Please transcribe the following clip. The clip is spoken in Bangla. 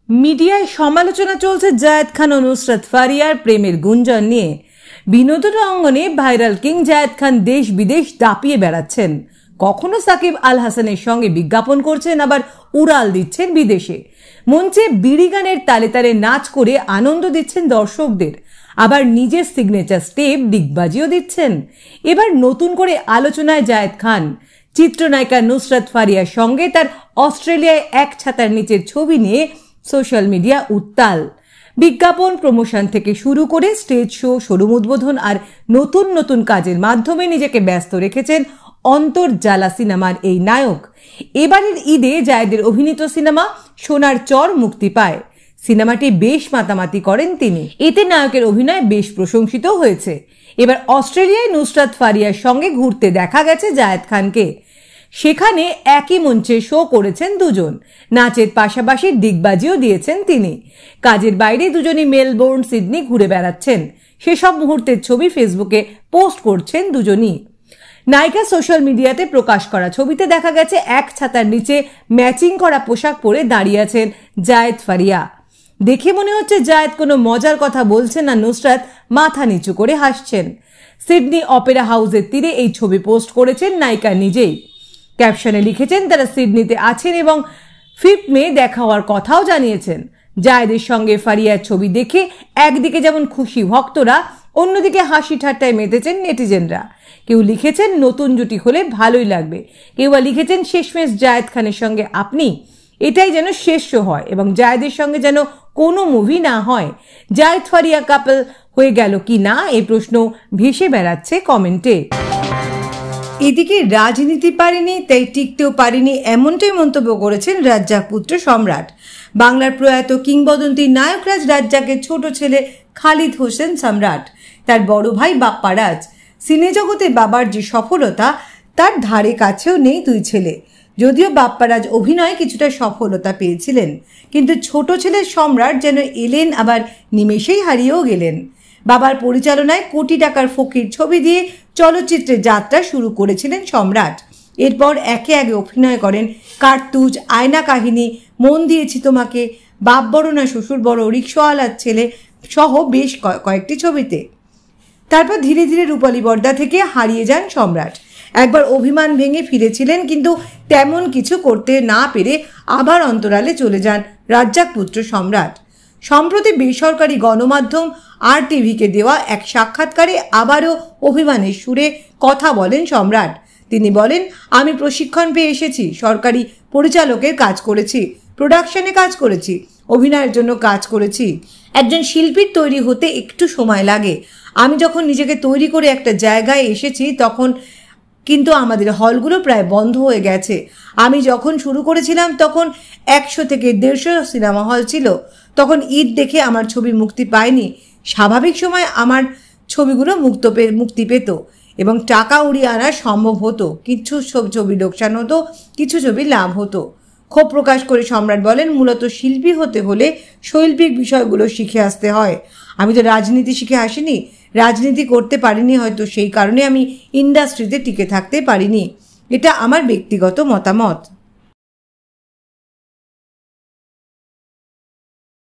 মিডিয়ায় সমালোচনা চলছে জায়েদ খান ও নুসরাত ফারিয়ার প্রেমের গুঞ্জন নিয়ে। বিনোদন অঙ্গনে ভাইরাল কিং জায়েদ খান দেশ বিদেশ দাপিয়ে বেড়াচ্ছেন। কখনো সাকিব আল হাসানের সঙ্গে বিজ্ঞাপন করছেন, আবার উড়াল দিচ্ছেন বিদেশে। মঞ্চে বিড়ি গানের তালে তালে নাচ করে আনন্দ দিচ্ছেন দর্শকদের, আবার নিজের সিগনেচার স্টেপ ডিগবাজিও দিচ্ছেন। এবার নতুন করে আলোচনায় জায়েদ খান। চিত্রনায়িকা নুসরাত ফারিয়ার সঙ্গে তার অস্ট্রেলিয়ায় এক ছাতার নিচের ছবি নিয়ে সোশ্যাল মিডিয়া উত্তাল। বিজ্ঞাপন, প্রমোশন থেকে শুরু করে স্টেজ শো, শোরুম উদ্বোধন আর নতুন নতুন কাজের মাধ্যমে নিজেকে ব্যস্ত রেখেছেন অন্তর্জালা সিনেমার এই নায়ক। এবারের ঈদে জায়েদের অভিনীত সিনেমা সোনার চর মুক্তি পায়। সিনেমাটি বেশ মাতামাতি করেন তিনি। এতে নায়কের অভিনয় বেশ প্রশংসিত হয়েছে। এবার অস্ট্রেলিয়ায় নুসরাত ফারিয়ার সঙ্গে ঘুরতে দেখা গেছে জায়েদ খানকে। সেখানে একই মঞ্চে শো করেছেন দুজন। নাচের পাশাপাশি ডিগবাজিও দিয়েছেন তিনি। কাজের বাইরে দুজনই মেলবোর্ন, সিডনি ঘুরে বেড়াচ্ছেন। সেসব মুহূর্তের ছবি ফেসবুকে পোস্ট করছেন দুজনই। নায়িকা সোশ্যাল মিডিয়াতে প্রকাশ করা ছবিতে দেখা গেছে এক ছাতার নিচে ম্যাচিং করা পোশাক পরে দাঁড়িয়ে আছেন জায়েদ ফারিয়া। দেখে মনে হচ্ছে জায়েদ কোনো মজার কথা বলছেন না নুসরাত মাথা নিচু করে হাসছেন। সিডনি অপেরা হাউসের তীরে এই ছবি পোস্ট করেছেন নায়িকা নিজেই। ক্যাপশনে লিখেছেন তারা সিডনিতে আছেন এবং 5 মে দেখা হওয়ার কথাও জানিয়েছেন। জায়েদের সঙ্গে ফারিয়ার ছবি দেখে একদিকে যেমন খুশি ভক্তরা, অন্যদিকে হাসি ঠাট্টায় মেতেছেন নেটিজেনরা। কেউ লিখেছেন নতুন জুটি হলে ভালোই লাগবে, কেউ লিখেছেন শেষমেশ জায়েদ খানের সঙ্গে আপনি, এটাই যেন শেষ শো হয় এবং জায়েদের সঙ্গে যেন কোনো মুভি না হয়। জায়েদ ফারিয়া কাপল হয়ে গেল কি না এই প্রশ্ন ভেসে বেড়াচ্ছে কমেন্টে। এদিকে রাজনীতি পারেনি তাই টিকতেও পারেনি, এমনটাই মন্তব্য করেছেন রাজ্জাক পুত্র সম্রাট। বাংলার প্রয়াত কিংবদন্তি নায়করাজ রাজ্জাকের ছোট ছেলে খালিদ হোসেন সম্রাট। তার বড় ভাই বাপ্পারাজ। সিনে জগতে বাবার যে সফলতা তার ধারে কাছেও নেই দুই ছেলে। যদিও বাপ্পারাজ অভিনয়ে কিছুটা সফলতা পেয়েছিলেন, কিন্তু ছোট ছেলে সম্রাট যেন এলেন আবার নিমেষেই হারিয়েও গেলেন। বাবার পরিচালনায় কোটি টাকার ফকির ছবি দিয়ে চলচ্চিত্রের যাত্রা শুরু করেছিলেন সম্রাট। এরপর একে একে অভিনয় করেন কার্তুজ, আয়না কাহিনী, মন দিয়েছি তোমাকে, বাপ বড় না শ্বশুর বড়, রিক্সাওয়ালার ছেলে সহ বেশ কয়েকটি ছবিতে। তারপর ধীরে ধীরে রূপালী পর্দা থেকে হারিয়ে যান সম্রাট। একবার অভিমান ভেঙে ফিরেছিলেন, কিন্তু তেমন কিছু করতে না পেরে আবার অন্তরালে চলে যান রাজ্জাক পুত্র সম্রাট। সম্প্রতি বেসরকারি গণমাধ্যম RTVকে দেওয়া এক সাক্ষাৎকারে আবারও অভিমানের সুরে কথা বলেন সম্রাট। তিনি বলেন, আমি প্রশিক্ষণ পেয়ে এসেছি, সরকারি পরিচালকের কাজ করেছি, প্রোডাকশনে কাজ করেছি, অভিনয়ের জন্য কাজ করেছি। একজন শিল্পীর তৈরি হতে একটু সময় লাগে। আমি যখন নিজেকে তৈরি করে একটা জায়গায় এসেছি তখন কিন্তু আমাদের হলগুলো প্রায় বন্ধ হয়ে গেছে। আমি যখন শুরু করেছিলাম তখন 100 থেকে 150 সিনেমা হল ছিল। তখন ঈদ দেখে আমার ছবি মুক্তি পায়নি। স্বাভাবিক সময় আমার ছবিগুলো মুক্তি পেত এবং টাকা উড়িয়ে আনা সম্ভব হতো। কিছু ছবি লোকসান হতো, কিছু ছবি লাভ হতো। ক্ষোভ প্রকাশ করে সম্রাট বলেন, মূলত শিল্পী হতে হলে শৈল্পিক বিষয়গুলো শিখে আসতে হয়। আমি তো রাজনীতি শিখে আসিনি, রাজনীতি করতে পারিনি, হয়তো সেই কারণে আমি ইন্ডাস্ট্রিতে টিকে থাকতে পারিনি। এটা আমার ব্যক্তিগত মতামত।